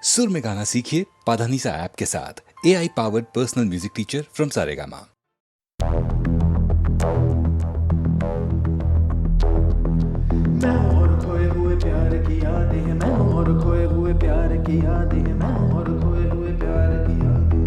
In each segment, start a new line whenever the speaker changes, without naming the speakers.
सुर में गाना सीखिए पाधानीसा ऐप के साथ। AI powered personal music teacher from Saregama.
मैं और खोए हुए प्यार की यादें हैं, मैं और खोए हुए प्यार की यादें हैं, मैं और खोए हुए प्यार की यादें।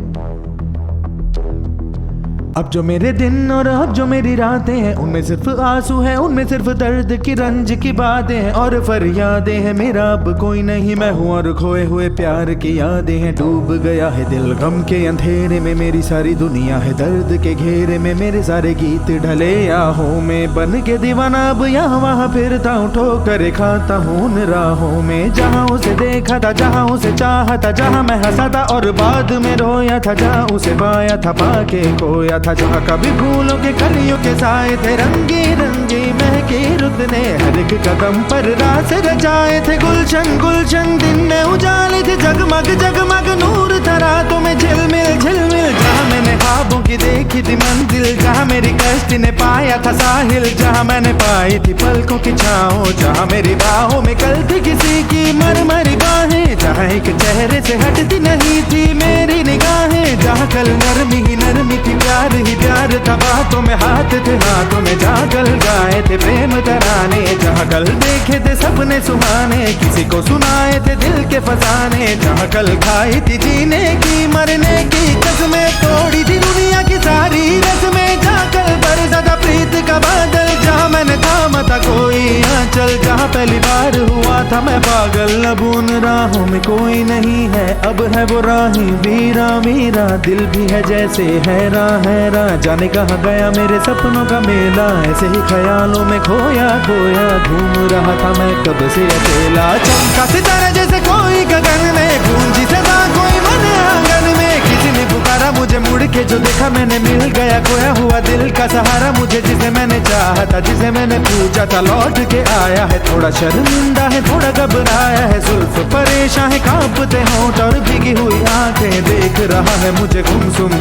अब जो मेरे दिन और अब जो मेरी रातें हैं, उनमें सिर्फ आंसू हैं, उनमें सिर्फ दर्द की रंज की बातें हैं और फरियादें हैं। मेरा अब कोई नहीं, मैं हूँ और खोए हुए प्यार की यादें हैं। डूब गया है दिल गम के अंधेरे में, मेरी सारी दुनिया है दर्द के घेरे में। मेरे सारे गीत ढले आहों में, बन के दीवाना अब यहाँ वहाँ फिरता हूँ, ठोकर खाता हूँ उन राहों में। जहाँ उसे देखा था, जहाँ उसे चाहा था, जहाँ मैं हंसा था और बाद में रोया था, जहाँ उसे पाया था पाके खोया था, जहाँ कभी फूलों के कलियों के साए थे, रंगी रंगी महके रुत ने हर एक कदम पर रास रचाए थे। गुलशन गुलशन दिन में उजाले थे, जगमग जगमग नूर था रातों में झिलमिल झिलमिल। जहाँ मैंने ख्वाबों की देखी थी मंजिल, जहाँ मेरी कश्ती ने पाया था साहिल, जहाँ मैंने पाई थी पलकों की छाओ, जहाँ मेरी बाहों में कल थी किसी की मरमरी बाहें, जहाँ एक चेहरे से हटती नहीं थी मेरी निगाहें, जहाँ कल नरमी ही नरमी थी, प्यार ही प्यार था, बातों में हाथ थे हाथों में, जहाँ कल गाए थे प्रेम तराने, जहाँ कल देखे थे सपने सुहाने, किसी को सुनाए थे दिल के फसाने, जहाँ कल खाई थी जीने की मरने की कसमें, तोड़ी थी दुनिया की सारी रस्में, जहाँ कल बरसा था प्रीत का बादल, जहाँ मैंने थामा था कोई आंचल, जहाँ पहली बार हुआ था मैं पागल। अब उन राहों में कोई नहीं है, अब है वो राही वीरा वीरा, दिल भी है जैसे हैरान हैरान, जाने कहाँ गया मेरे सपनों का मेला, ऐसे ही ख्यालों में खोया खोया घूम रहा था मैं कब से अकेला। चमका सितारा जैसे कोई गगन में, गूंजी सदा कोई मन आंगन में, किसी ने पुकारा मुझे मुड़ के, जो देखा मैंने मिल गया खोया हुआ दिल का सहारा मुझे, जिसे मैंने चाहा था जिसे मैंने पूछा था लौट के आया है। थोड़ा शर्मिंदा है थोड़ा घबराया है, जुल्फ परेशान है कांपते होंठ और भीगी हुई आंखें, देख रहा है मुझे गुमसुम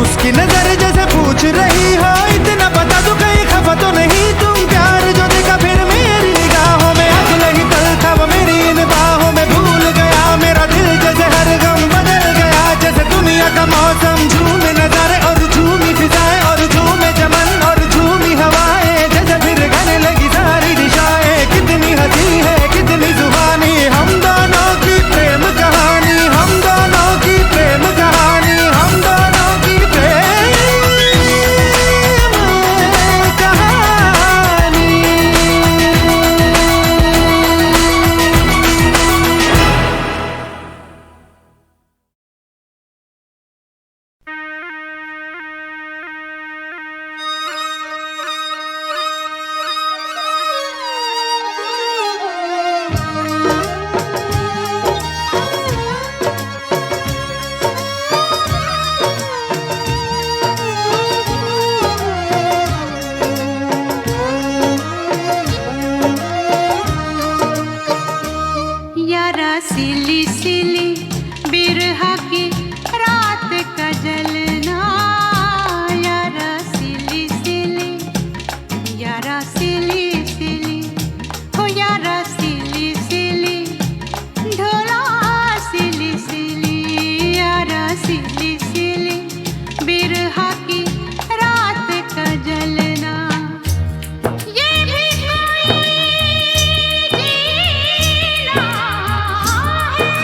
उसकी नजर जैसे पूछ रही हो इतना बता दो कहीं खफा तो नहीं तुम। प्यार जो देखा फिर मेरी निगाहों में, अगल ही तल था वो मेरी इन बाहों में, भूल गया मेरा दिल जैसे हर गम बदल गया, जैसे दुनिया का मौसम झूमे नजारे और झूमी फिजाएं और झूमे चमन और झूमी हवाएं, जैसे फिर गाने लगी सारी दिशाएं। कितनी हंसी है कितनी जुबानी, हम दोनों की प्रेम कहानी, हम दोनों की प्रेम कहानी, हम दोनों की प्रेम कहानी।
यारा सिली सिली बिरहा की रात का जलना, यारा सिली सिली, यारा सिली सिली, हो यारा सिली सिली, ढोला सिली सिली, यारा सिली सिली बिरहा की रात का जलना। ये भी कोई जीना है,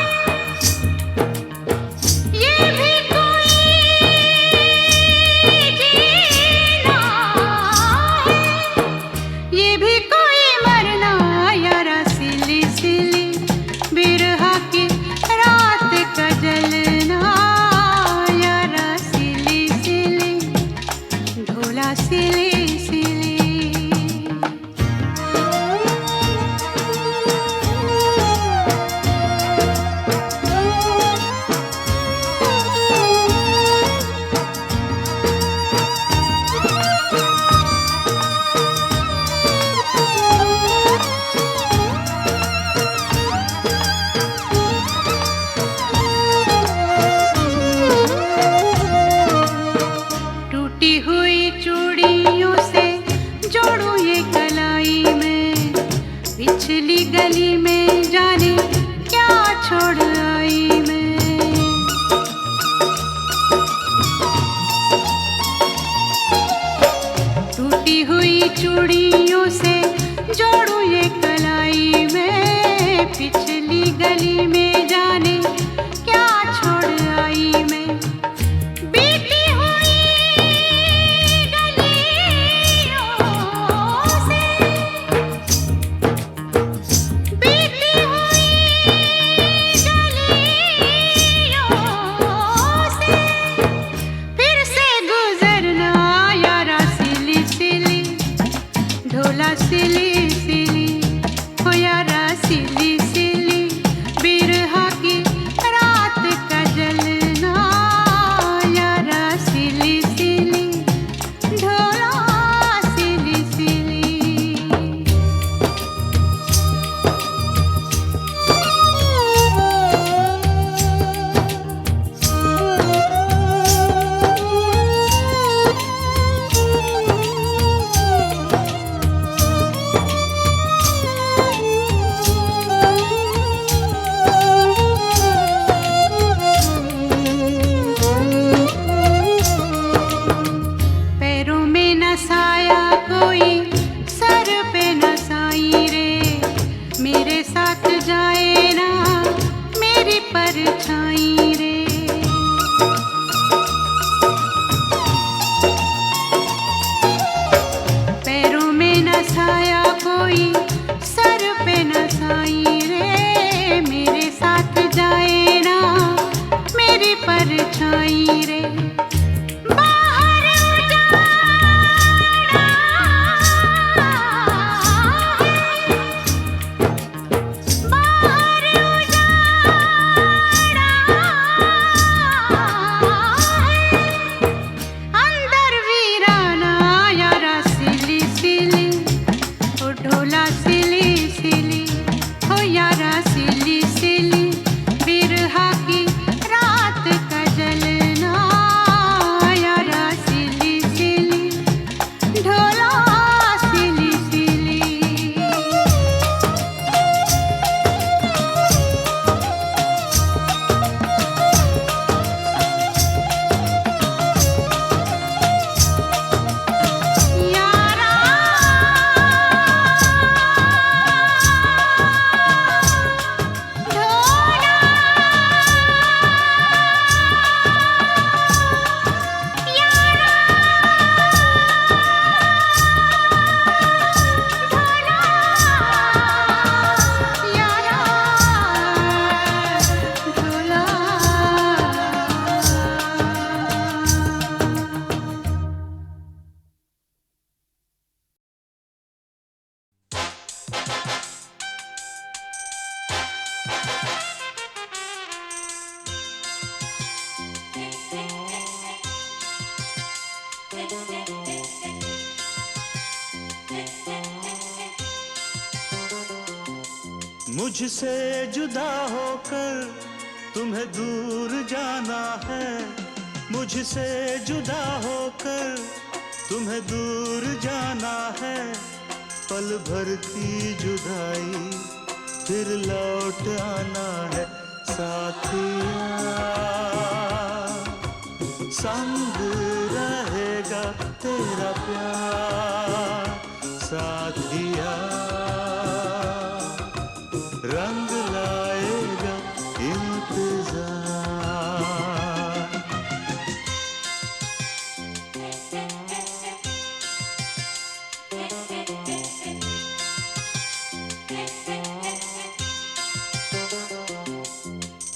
गली में जाने क्या छोड़ आई मैं। बीती हुई गलियों से, बीती हुई गलियों से फिर से गुजरना यारा सिली सिली, ढोला सिली सिली, हो यारा सिली सिली, बिरहा की रात का जलना यारा सिली सिली, ढोला सिली सिली। पैरों में न साया कोई, सर पे न साई रे, मेरे साथ जाए ना मेरी परछाई रे। पैरों में न साया कोई, सर पे न साई रे, मेरे साथ जाए ना मेरी परछाई रे। बाहर उजाड़ा है, बाहर उजाड़ा है, अंदर वीराना यारा सिली सिली, ओ ढोला सिली सिली, हो यारा सिली सिली, बिरहा की रात का जलना यारा सिली सिली, ढोला सिली सिली। यारा ढोला, यारा ढोला, यारा ढोला।
मुझसे जुदा होकर तुम्हें दूर जाना है, मुझसे जुदा होकर तुम्हें दूर जाना है। पल भर की जुदाई फिर लौट आना है साथिया, संग रहेगा तेरा प्यार साथिया, रंग लाएगा इंतजार।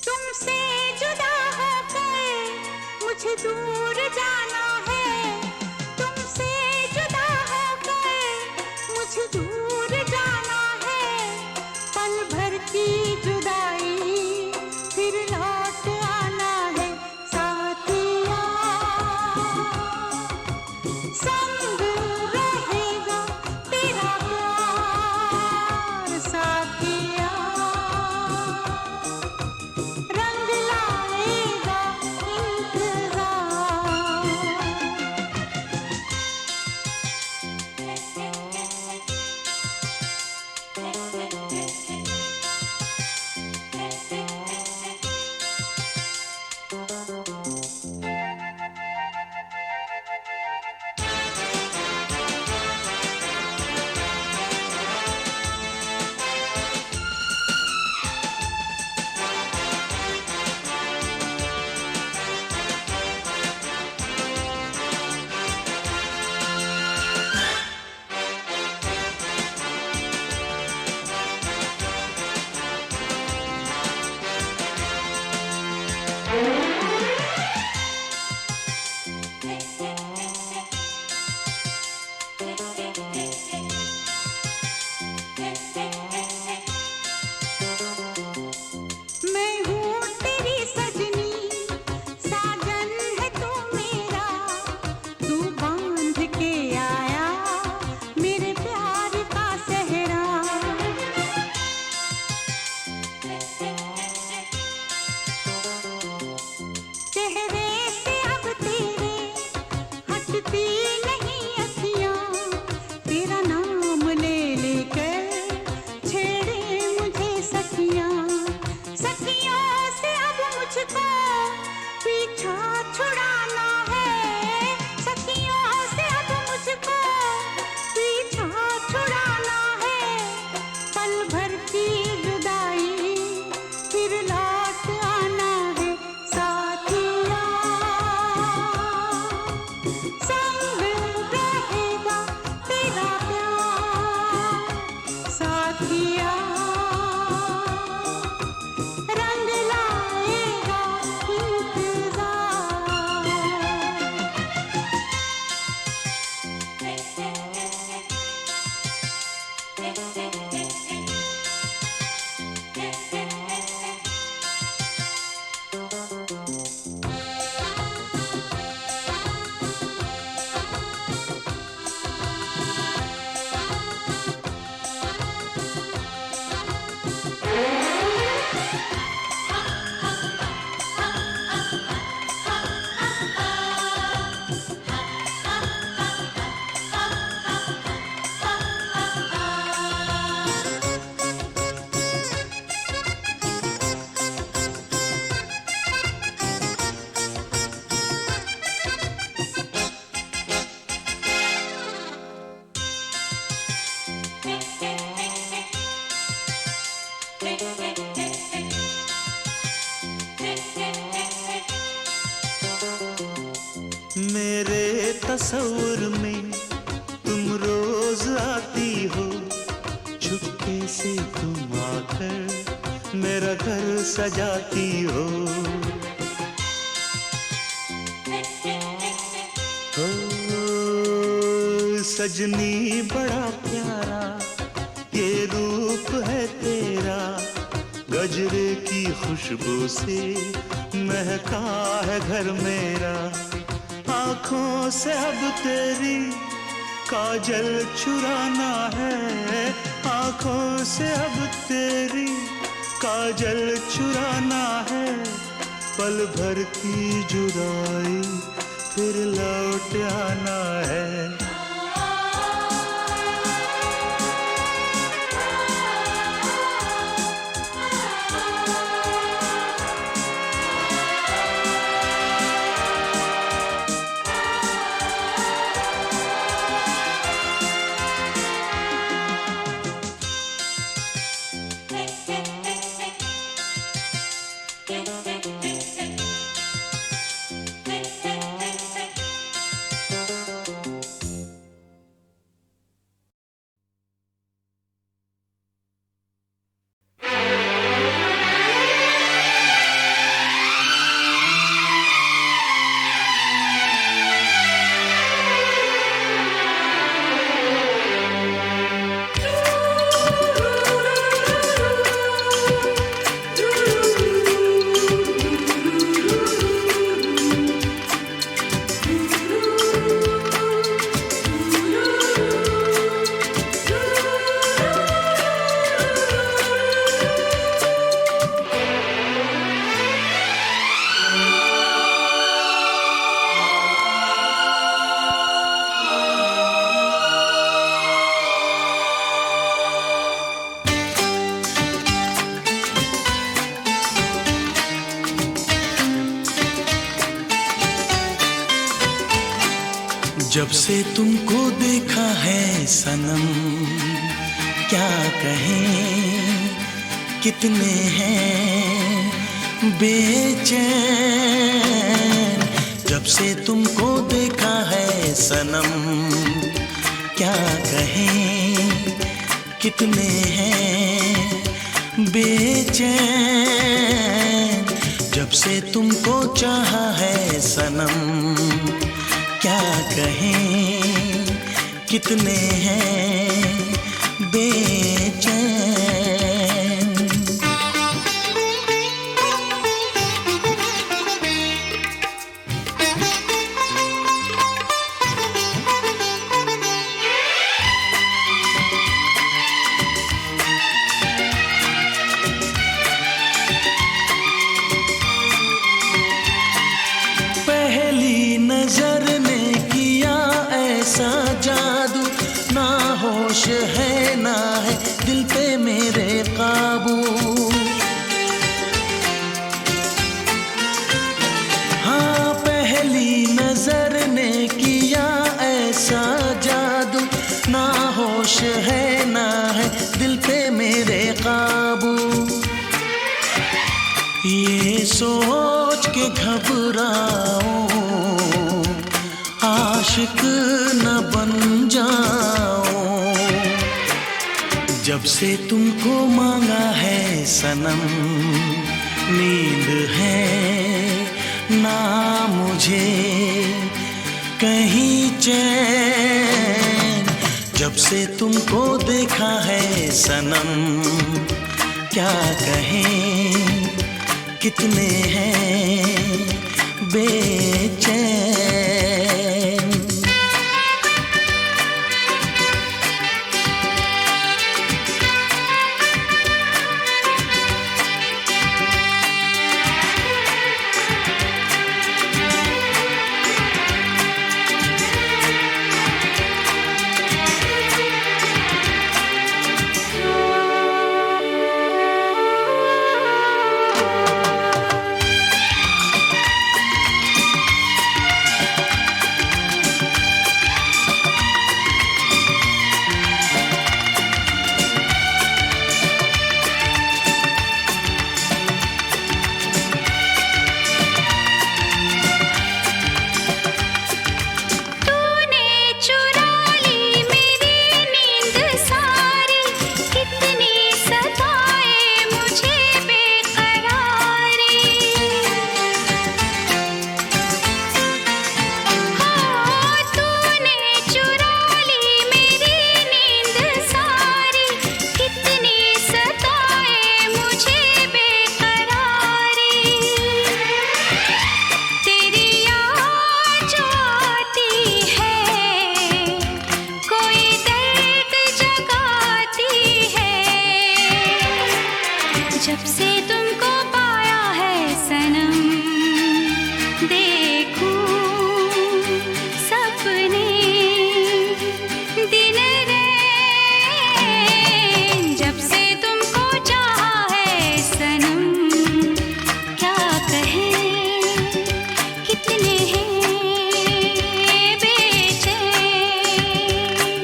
तुमसे जुदा होकर मुझे दूर जाना है, तुमसे जुदा होकर मुझे दूर जाना है। पल भर की जुदाई फिर लौट आना है साथिया, संग रहेगा तेरा प्यार साथिया, रंग लाएगा इंतजार। मुझको पीछा छुड़ाना है, सखियों से अब मुझको पीछा छुड़ाना है। पल भर की जुदाई फिर लौट आना है, साथिया संग रहेगा तेरा प्यार, साथिया रंग लाएगा इंतजार।
मेरे तस्वुर में तुम रोज आती हो, चुपके से तुम आकर मेरा घर सजाती हो। ओ, सजनी बड़ा प्यारा ये रूप है तेरा, गजरे की खुशबू से महका है घर मेरा। आँखों से अब तेरी काजल चुराना है, आँखों से अब तेरी काजल चुराना है। पल भर की जुदाई फिर लौट आना है।
जब से तुमको देखा है सनम, क्या कहें कितने हैं बेचैन। जब से तुमको देखा है सनम, क्या कहें कितने हैं बेचैन। जब से तुमको चाहा है सनम, क्या कहें कितने हैं बेचैन। पहली नजर ने किया ऐसा जादू, ना होश है ना है दिल पे मेरे काबू, ये सोच के घबराऊं आशिक न बन जाऊं। जब से तुमको मांगा है सनम, नींद है ना मुझे कहीं चैन। जब से तुमको देखा है सनम, क्या कहें कितने हैं बेचैन।
जब से तुमको पाया है सनम, देखूं सपने दिन रैन। जब से तुमको चाहा है सनम, क्या कहें कितने हैं बेचैन।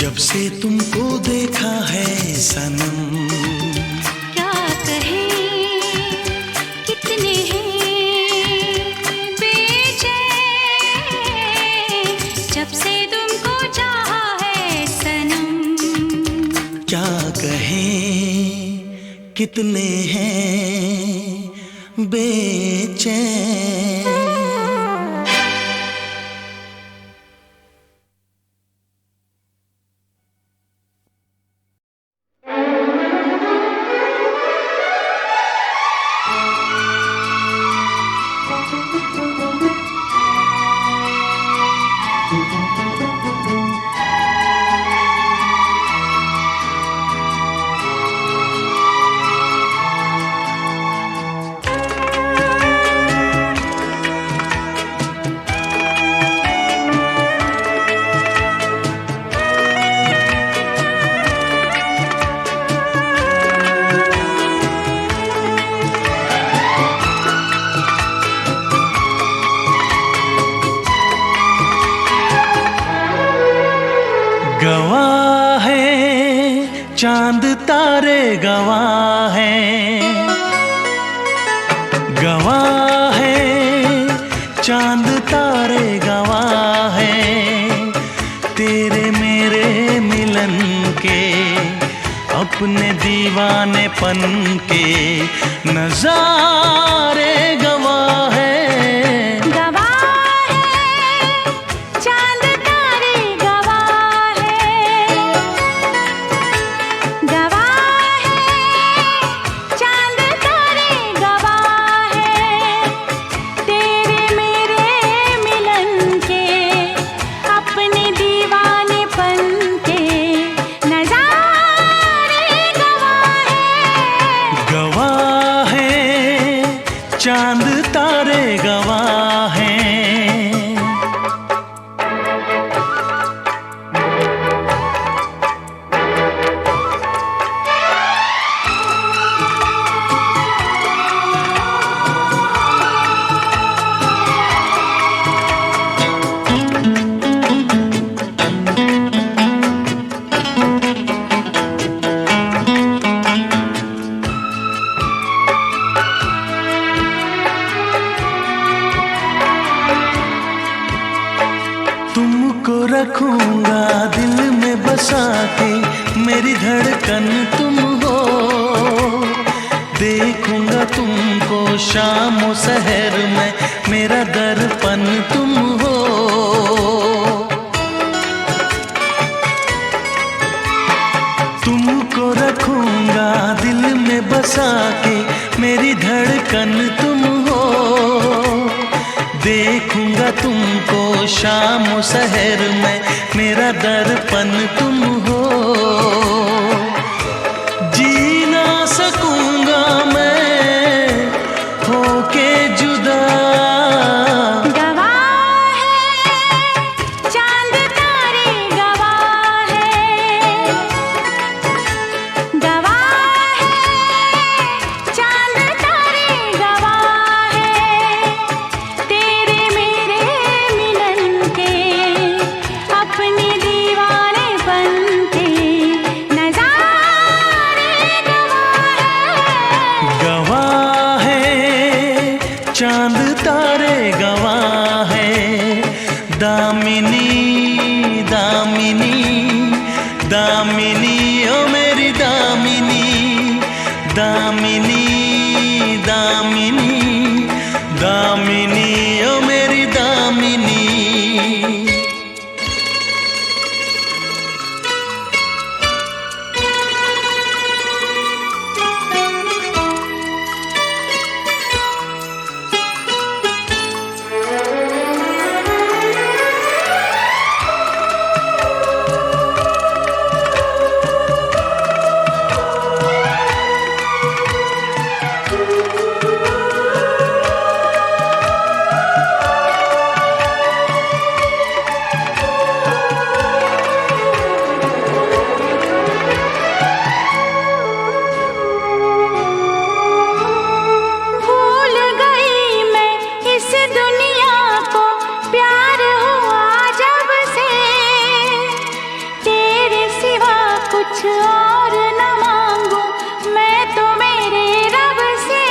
जब से तुमको देखा है सनम, क्या कहें कितने हैं बेचैन। गवाह है चांद तारे, गवाह है, गवाह है चांद तारे, गवाह है तेरे मेरे मिलन के, अपने दीवानेपन के नजारे गवाह है। चांद तारे गवाह हैं। दिल में बसा के मेरी धड़कन तुम हो। देखूंगा तुमको शाम शहर में, मेरा दर्पण तुम हो। तुमको रखूंगा दिल में बसा के मेरी धड़कन तुम हो। देखूंगा तुमको शाम शहर में, मेरा दर्पण तुम हो। जी ना सकूंगा मैं होके जुदा।
गवाह है चांद तारे, गवाह है, गवाह है चांद तारे, गवाह है तेरे मेरे मिलन के, अपने दीवानेपन के नज़ारे।
गवाह है चांद तारे, गवाह है दामिनी दामिनी दामिनी, ओ मेरी दामिनी दामिनी दामिनी दामिनी, ओ मेरी दामिनी।
भूल गई मैं इस दुनिया को, प्यार हुआ जब से तेरे सिवा कुछ और न मांगू मैं तो मेरे रब से।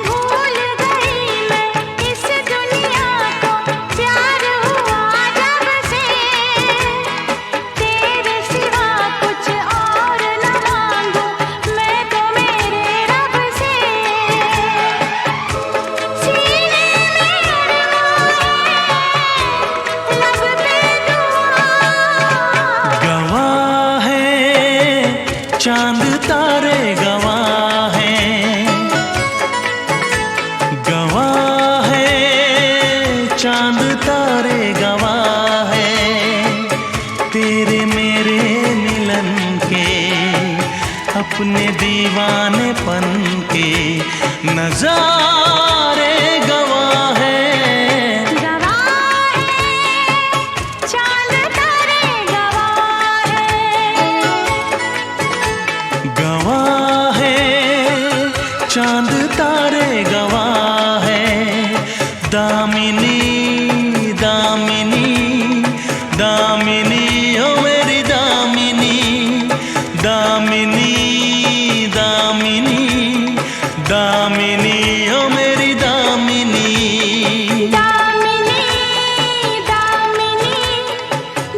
भूल गई मैं इस दुनिया को, प्यार हुआ जब से तेरे सिवा कुछ और न मांगू मैं तो मेरे रब से। सीने में लब पे दुआ।
गवाह है चांद तारे, गवाह है, गवाह है चांद तारे, गवाह है तेरे मेरे मिलन के, अपने दीवानेपन के नजारे। गवाह है
गवाह है चांद तारे, गवाह है,
गवाह है चांद तारे, गवाह है दामिनी दामिनी दामिनी, ओ मेरी दामिनी दामिनी दामिनी दामिनी, ओ मेरी दामिनी।
दामिनी दामिनी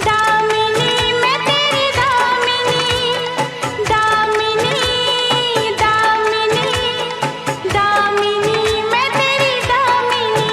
दामिनी, मैं तेरी दामिनी दामिनी दामिनी दामिनी, मैं तेरी दामिनी।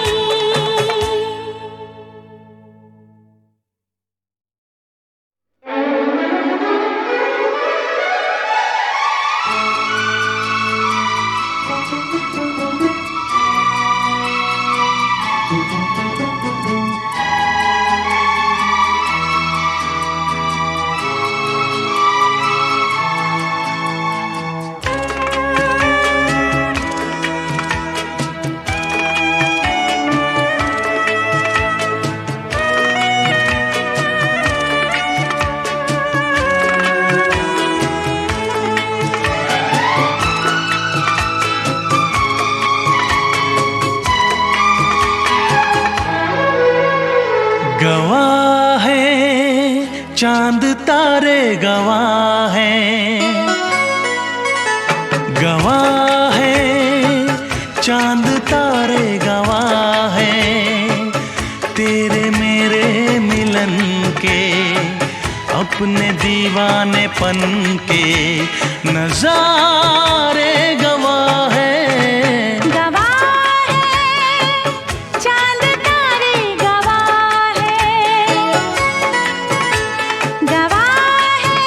गवाह है चांद तारे, गवाह है, गवाह है चांद तारे, गवाह है अपने दीवानेपन के नजारे गवाह है।
चांद तारे गवाह है, गवाह है,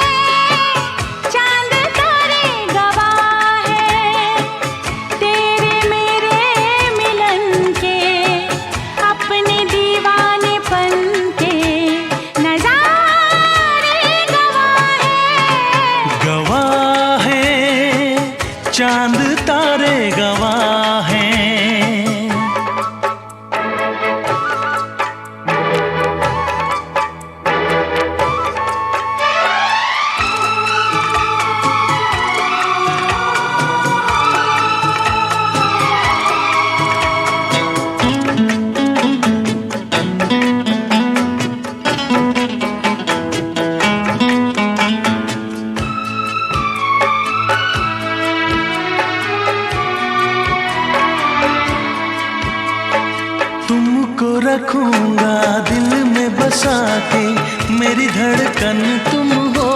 चांद तारे गवाह है, तेरे मेरे मिलन के अपने दीवानेपन के नजारे गवाह है।
गवाह है, चांद तारे गवाह हैं। तुमको रखूंगा दिल में बसा के, मेरी धड़कन तुम हो।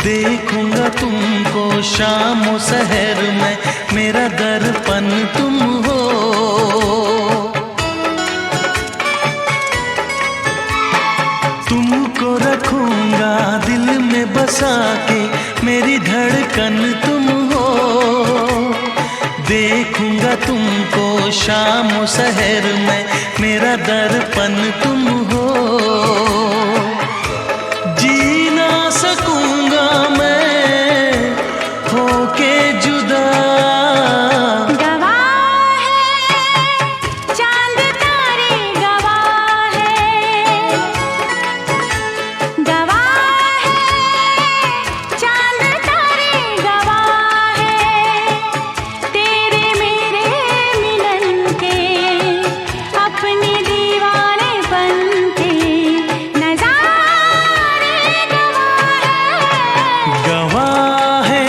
देखूंगा तुमको शाम और सहर में, मेरा दर्पण तुम हो। तुमको रखूंगा दिल में बसा के, मेरी धड़कन तुम हो। देखूंगा तुमको शाम और सहर में, मेरा दर्पण तुम हो। जी ना सकूंगा मैं होके जुदा।
गवाह है, चांद तारे गवाह है, गवाह है, चांद तारे गवाह है, तेरे मेरे मिलन के अपने दीवानेपन के नजारे गवाह है।
गवाह है,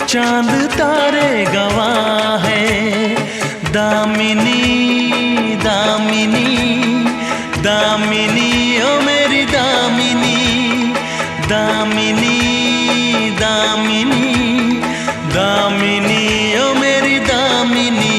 चांद तारे गवाह है। दामिनी दामिनी दामिनी ओ मेरी दामिनी, दामिनी दामिनी दामिनी ओ मेरी दामिनी।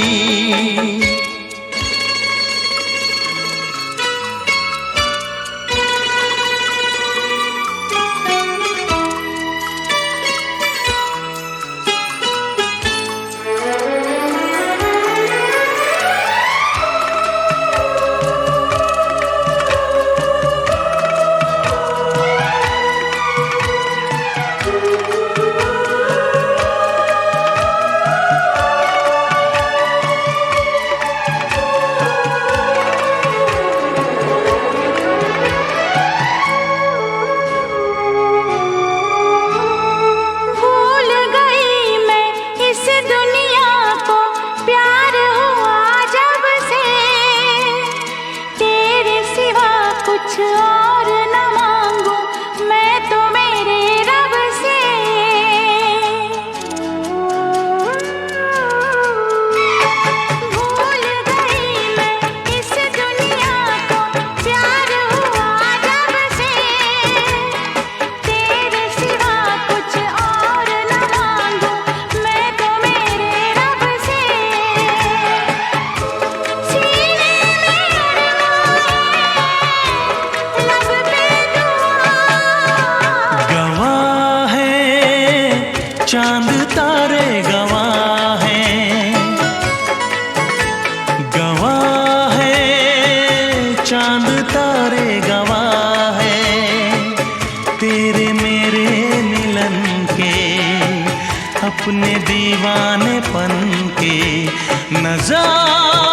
भूल गई मैं इस दुनिया को, प्यार हुआ जब से, तेरे सिवा कुछ और न मांगू मैं तो मेरे रब से। भूल गई मैं इस दुनिया को, प्यार हुआ जब से, तेरे सिवा कुछ और न मांगू मैं तो मेरे रब से। सीने में लब पे दुआ।
गवाह है, चांद तारे गवाह हैं। गवाह है, चांद तारे गवाह हैं। तेरे मेरे मिलन के अपने दीवानेपन के नजारे